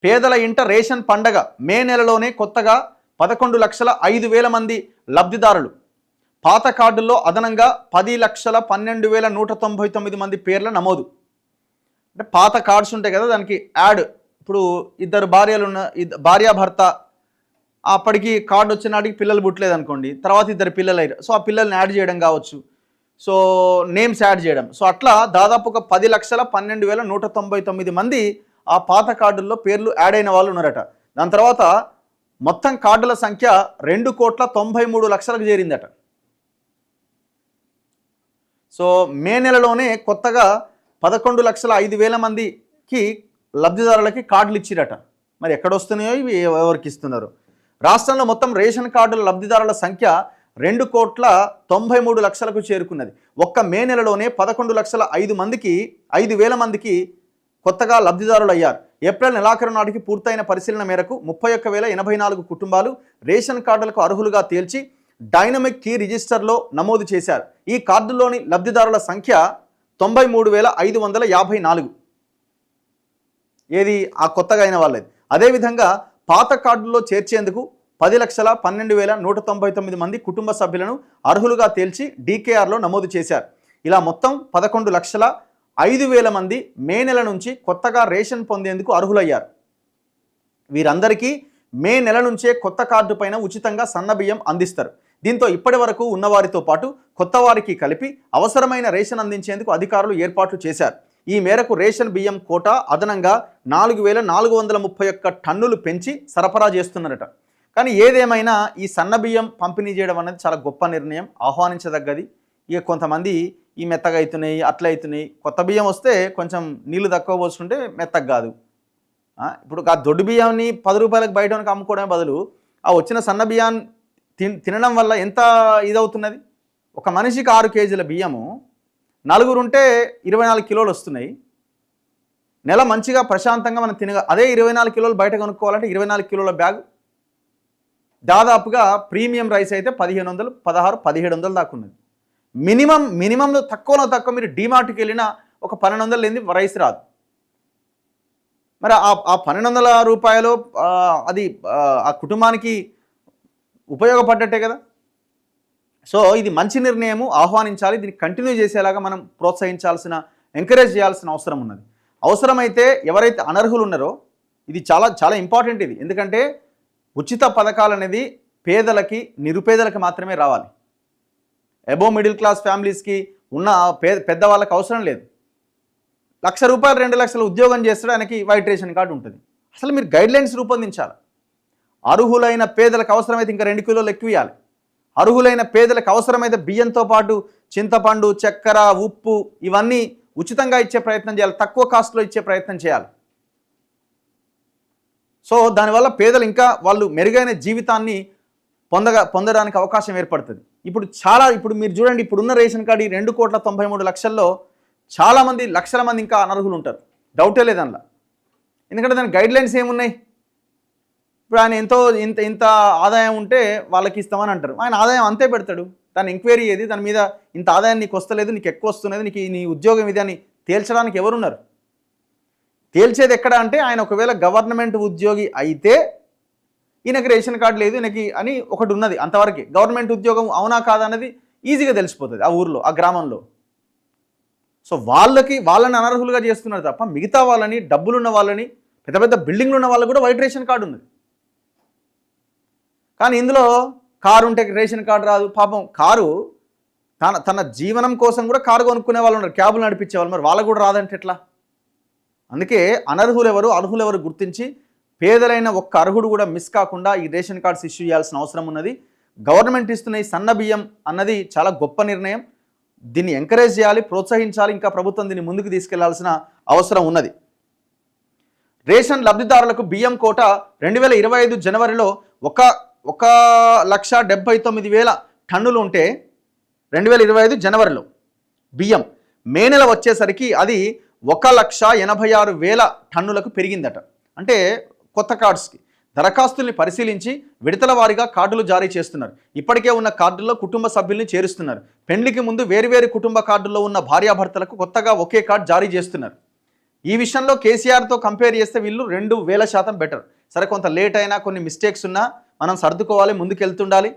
పేదల ఇంట రేషన్ పండగ మే నెలలోనే కొత్తగా 11,05,000 మంది లబ్ధిదారులు. పాత కార్డుల్లో అదనంగా 10,12,199 మంది పేర్ల నమోదు. అంటే పాత కార్డ్స్ ఉంటాయి కదా, దానికి యాడ్. ఇప్పుడు ఇద్దరు భార్యాభర్త అప్పటికి కార్డు వచ్చిన నాటికి పిల్లలు పుట్టలేదు అనుకోండి, తర్వాత ఇద్దరు పిల్లలు అయ్యారు. సో ఆ పిల్లల్ని యాడ్ చేయడం కావచ్చు, సో నేమ్స్ యాడ్ చేయడం. సో అట్లా దాదాపుగా 10,12,199 మంది ఆ పాత కార్డుల్లో పేర్లు యాడ్ అయిన వాళ్ళు ఉన్నారట. దాని తర్వాత మొత్తం కార్డుల సంఖ్య 2,93,00,000కు చేరిందట. సో మే నెలలోనే కొత్తగా 11,05,000 మందికి లబ్ధిదారులకి కార్డులు ఇచ్చిరట. మరి ఎక్కడొస్తున్నాయో ఇవి ఎవరికి ఇస్తున్నారు? రాష్ట్రంలో మొత్తం రేషన్ కార్డుల లబ్ధిదారుల సంఖ్య 2,93,00,000కు చేరుకున్నది. ఒక్క మే నెలలోనే 11,05,000 మందికి కొత్తగా లబ్ధిదారులు అయ్యారు. ఏప్రిల్ నెలాఖరు నాటికి పూర్తయిన పరిశీలన మేరకు 31,084 కుటుంబాలు రేషన్ కార్డులకు అర్హులుగా తేల్చి డైనమిక్ కీ రిజిస్టర్లో నమోదు చేశారు. ఈ కార్డుల్లోని లబ్ధిదారుల సంఖ్య 93,554. ఏది ఆ కొత్తగా అయిన వాళ్ళది. అదేవిధంగా పాత కార్డుల్లో చేర్చేందుకు 10,12,199 మంది కుటుంబ సభ్యులను అర్హులుగా తేల్చి డీకేఆర్లో నమోదు చేశారు. ఇలా మొత్తం 11,05,000 మంది మే నెల నుంచి కొత్తగా రేషన్ పొందేందుకు అర్హులయ్యారు. వీరందరికీ మే నెల నుంచే కొత్త కార్డు పైన ఉచితంగా సన్నబియ్యం అందిస్తారు. దీంతో ఇప్పటి వరకు ఉన్నవారితో పాటు కొత్త వారికి కలిపి అవసరమైన రేషన్ అందించేందుకు అధికారులు ఏర్పాట్లు చేశారు. ఈ మేరకు రేషన్ బియ్యం కోటా అదనంగా 4,431 టన్నులు పెంచి సరఫరా చేస్తున్నారట. కానీ ఏదేమైనా ఈ సన్నబియ్యం పంపిణీ చేయడం అనేది చాలా గొప్ప నిర్ణయం, ఆహ్వానించదగ్గది. ఇక కొంతమంది ఈ మెత్తగా అవుతున్నాయి, అట్లా అవుతున్నాయి. కొత్త బియ్యం వస్తే కొంచెం నీళ్లు తక్కువ పోసుకుంటే మెత్తగా కాదు. ఇప్పుడు ఆ దొడ్డు బియ్యాన్ని 10 రూపాయలకు బయటకు అమ్ముకోవడమే బదులు ఆ వచ్చిన సన్న బియ్యాన్ని తినడం వల్ల ఎంత ఇదవుతున్నది. ఒక మనిషికి 6 కేజీల బియ్యము, నలుగురు ఉంటే 24 కిలోలు వస్తున్నాయి. నెల మంచిగా ప్రశాంతంగా మనం అదే 24 కిలోలు బయట కొనుక్కోవాలంటే 24 కిలోల బ్యాగ్ దాదాపుగా ప్రీమియం రైస్ అయితే 1,500, 16, 1,700 దాకా ఉన్నది. మినిమంలో తక్కువలో తక్కువ మీరు డీమార్ట్కి వెళ్ళినా ఒక 1,200 లేని రైస్ రాదు. మరి ఆ 1,200 రూపాయలు అది ఆ కుటుంబానికి ఉపయోగపడ్డట్టే కదా. సో ఇది మంచి నిర్ణయము, ఆహ్వానించాలి. దీన్ని కంటిన్యూ చేసేలాగా మనం ప్రోత్సహించాల్సిన, ఎంకరేజ్ చేయాల్సిన అవసరం ఉన్నది. అవసరమైతే ఎవరైతే అనర్హులు ఉన్నారో, ఇది చాలా చాలా ఇంపార్టెంట్ ఇది. ఎందుకంటే ఉచిత పథకాలు అనేది పేదలకి, నిరుపేదలకి మాత్రమే రావాలి. అబోవ్ మిడిల్ క్లాస్ ఫ్యామిలీస్కి ఉన్న పెద్దవాళ్ళకి అవసరం లేదు. 1,00,000 రూపాయలు 2 లక్షల ఉద్యోగం చేస్తాడు, ఆయనకి వైట్ రేషన్ కార్డు ఉంటుంది. అసలు మీరు గైడ్లైన్స్ రూపొందించాలి. అర్హులైన పేదలకు అవసరమైతే ఇంకా 2 కిలోలు ఎక్కువ ఇవ్వాలి. అర్హులైన పేదలకు అవసరమైతే బియ్యంతో పాటు చింతపండు, చక్కెర, ఉప్పు ఇవన్నీ ఉచితంగా ఇచ్చే ప్రయత్నం చేయాలి, తక్కువ కాస్ట్లో ఇచ్చే ప్రయత్నం చేయాలి. సో దానివల్ల పేదలు ఇంకా వాళ్ళు మెరుగైన జీవితాన్ని పొందడానికి అవకాశం ఏర్పడుతుంది. ఇప్పుడు మీరు చూడండి, ఇప్పుడున్న రేషన్ కార్డు ఈ 2,93,00,000లో చాలామంది, లక్షల మంది ఇంకా అనర్హులు ఉంటారు. డౌటే లేదు అందులో. ఎందుకంటే దాని గైడ్లైన్స్ ఏమున్నాయి? ఇప్పుడు ఆయన ఇంత ఆదాయం ఉంటే వాళ్ళకి ఇస్తామని అంటారు. ఆయన ఆదాయం అంతే పెడతాడు. దాని ఎంక్వైరీ ఏది? దాని మీద ఇంత ఆదాయం నీకు వస్తలేదు, నీకు ఎక్కువ వస్తున్నది, నీకు నీ ఉద్యోగం ఇది అని తేల్చడానికి ఎవరున్నారు? తేల్చేది ఎక్కడ అంటే, ఆయన ఒకవేళ గవర్నమెంట్ ఉద్యోగి అయితే ఈయనకి రేషన్ కార్డు లేదు ఈయనకి అని ఒకటి ఉన్నది, అంతవరకే. గవర్నమెంట్ ఉద్యోగం అవునా కాదా అనేది ఈజీగా తెలిసిపోతుంది ఆ ఊర్లో, ఆ గ్రామంలో. సో వాళ్ళని అనర్హులుగా చేస్తున్నారు తప్ప మిగతా వాళ్ళని, డబ్బులున్న వాళ్ళని, పెద్ద పెద్ద బిల్డింగ్లు ఉన్న వాళ్ళకు కూడా వైట్ రేషన్ కార్డు ఉన్నది. కానీ ఇందులో కారు ఉంటే రేషన్ కార్డు రాదు. పాపం కారు తన జీవనం కోసం కూడా కారు కొనుక్కునే వాళ్ళు ఉన్నారు, క్యాబులు నడిపించే వాళ్ళు. మరి వాళ్ళకు కూడా రాదంటే ఎట్లా? అందుకే అర్హులు ఎవరు గుర్తించి పేదలైన ఒక్క అర్హుడు కూడా మిస్ కాకుండా ఈ రేషన్ కార్డ్స్ ఇష్యూ చేయాల్సిన అవసరం ఉన్నది. గవర్నమెంట్ ఇస్తున్న ఈ సన్న బియ్యం అన్నది చాలా గొప్ప నిర్ణయం. దీన్ని ఎంకరేజ్ చేయాలి, ప్రోత్సహించాలి. ఇంకా ప్రభుత్వం దీన్ని ముందుకు తీసుకెళ్లాల్సిన అవసరం ఉన్నది. రేషన్ లబ్ధిదారులకు బియ్యం కోట 2025 జనవరిలో 1,79,000 టన్నులు ఉంటే 2025 జనవరిలో బియ్యం మే నెల వచ్చేసరికి అది 1,86,000 టన్నులకు పెరిగిందట. అంటే కొత్త కార్డ్స్కి దరఖాస్తుల్ని పరిశీలించి విడతల వారీగా కార్డులు జారీ చేస్తున్నారు. ఇప్పటికే ఉన్న కార్డుల్లో కుటుంబ సభ్యుల్ని చేరుస్తున్నారు. పెండ్లికి ముందు వేరువేరు కుటుంబ కార్డుల్లో ఉన్న భార్యాభర్తలకు కొత్తగా ఒకే కార్డు జారీ చేస్తున్నారు. ఈ విషయంలో కేసీఆర్తో కంపేర్ చేస్తే వీళ్ళు 2000% బెటర్. సరే కొంత లేట్ అయినా కొన్ని మిస్టేక్స్ ఉన్నా మనం సర్దుకోవాలి, ముందుకెళ్తుండాలి.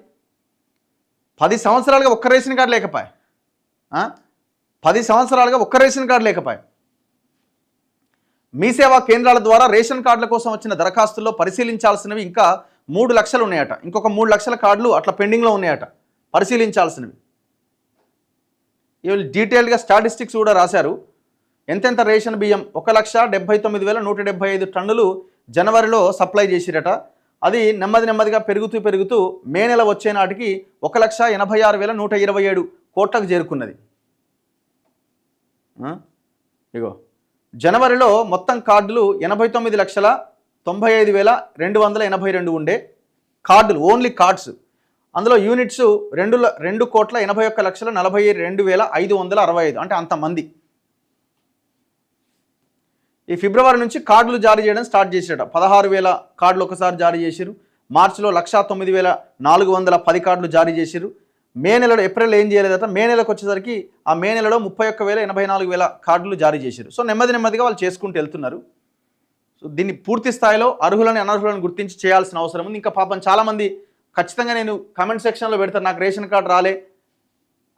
10 సంవత్సరాలుగా ఒక్క రేషన్ కార్డు లేకపోయా, 10 సంవత్సరాలుగా ఒక్క రేషన్ కార్డు లేకపోయా. మీ సేవా కేంద్రాల ద్వారా రేషన్ కార్డుల కోసం వచ్చిన దరఖాస్తుల్లో పరిశీలించాల్సినవి ఇంకా 3 లక్షలు ఉన్నాయట. ఇంకొక 3 లక్షల కార్డులు అట్లా పెండింగ్లో ఉన్నాయట పరిశీలించాల్సినవి. వీళ్ళు డీటెయిల్డ్గా స్టాటిస్టిక్స్ కూడా రాశారు. ఎంతెంత రేషన్ బియ్యం 1,79,175 టన్నులు జనవరిలో సప్లై చేసిరట. అది నెమ్మదిగా పెరుగుతూ మే నెల వచ్చే నాటికి 1,86,127 కోట్లకు చేరుకున్నది. ఇగో జనవరిలో మొత్తం కార్డులు 89,95,282 ఉండే కార్డులు, ఓన్లీ కార్డ్స్. అందులో యూనిట్స్ 2,41,42,565 అంటే అంతమంది. ఈ ఫిబ్రవరి నుంచి కార్డులు జారీ చేయడం స్టార్ట్ చేసారట. 16,000 కార్డులు ఒకసారి జారీ చేశారు. మార్చిలో 1,09,410 కార్డులు జారీ చేశారు. మే నెలలో, ఏప్రిల్ ఏం చేయలేదట. మే నెలకు వచ్చేసరికి ఆ మే నెలలో 31,000 కార్డులు జారీ చేశారు. సో నెమ్మదిగా వాళ్ళు చేసుకుంటూ వెళ్తున్నారు. సో దీన్ని పూర్తి స్థాయిలో అర్హులని అనర్హులను గుర్తించి చేయాల్సిన అవసరం ఉంది. ఇంకా పాపం చాలామంది ఖచ్చితంగా నేను కామెంట్ సెక్షన్లో పెడతారు, నాకు రేషన్ కార్డు రాలే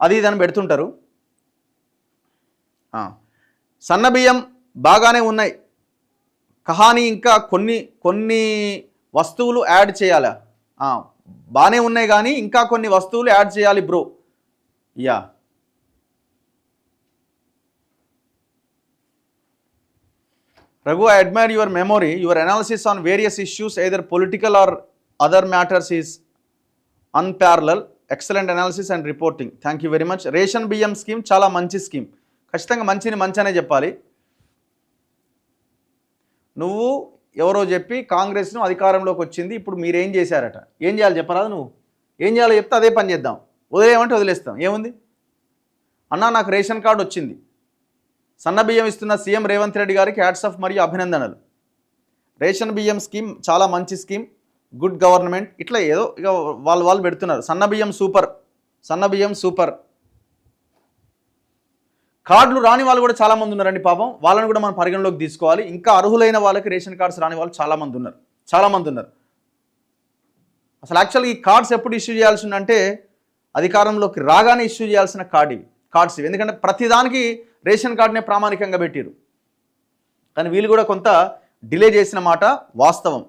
అది ఇది అని పెడుతుంటారు. సన్నబియ్యం బాగానే ఉన్నాయి, కహానీ ఇంకా కొన్ని వస్తువులు యాడ్ చేయాలా? బాగానే ఉన్నాయి కానీ ఇంకా కొన్ని వస్తువులు యాడ్ చేయాలి bro. Yeah Raghu, I admire your memory. Your analysis on various issues, either political or other matters, is unparalleled. Excellent analysis and reporting. Thank you very much. Ration బియ్యం స్కీమ్ చాలా మంచి స్కీమ్. ఖచ్చితంగా మంచినే చెప్పాలి. నువ్వు ఎవరో చెప్పి కాంగ్రెస్ను అధికారంలోకి వచ్చింది, ఇప్పుడు మీరేం చేశారట, ఏం చేయాలి చెప్పరాదు? నువ్వు ఏం చేయాలో చెప్తే అదే పని చేద్దాం, వదిలేయమంటే వదిలేస్తాం, ఏముంది అన్నా. నాకు రేషన్ కార్డు వచ్చింది, సన్న బియ్యం ఇస్తున్న సీఎం రేవంత్ రెడ్డి గారికి హ్యాట్స్ ఆఫ్ మరియు అభినందనలు. రేషన్ బియ్యం స్కీమ్ చాలా మంచి స్కీమ్, గుడ్ గవర్నమెంట్. ఇట్లా ఏదో ఇక వాళ్ళు పెడుతున్నారు. సన్న బియ్యం సూపర్. కార్డులు రాని వాళ్ళు కూడా చాలామంది ఉన్నారండి పాపం, వాళ్ళని కూడా మనం పరిగణలోకి తీసుకోవాలి. ఇంకా అర్హులైన వాళ్ళకి రేషన్ కార్డ్స్ రాని వాళ్ళు చాలామంది ఉన్నారు. అసలు యాక్చువల్గా ఈ కార్డ్స్ ఎప్పుడు ఇష్యూ చేయాల్సి ఉందంటే అధికారంలోకి రాగానే ఇష్యూ చేయాల్సిన కార్డ్స్ ఇవి. ఎందుకంటే ప్రతిదానికి రేషన్ కార్డునే ప్రామాణికంగా పెట్టారు. కానీ వీళ్ళు కూడా కొంత డిలే చేసిన మాట వాస్తవం.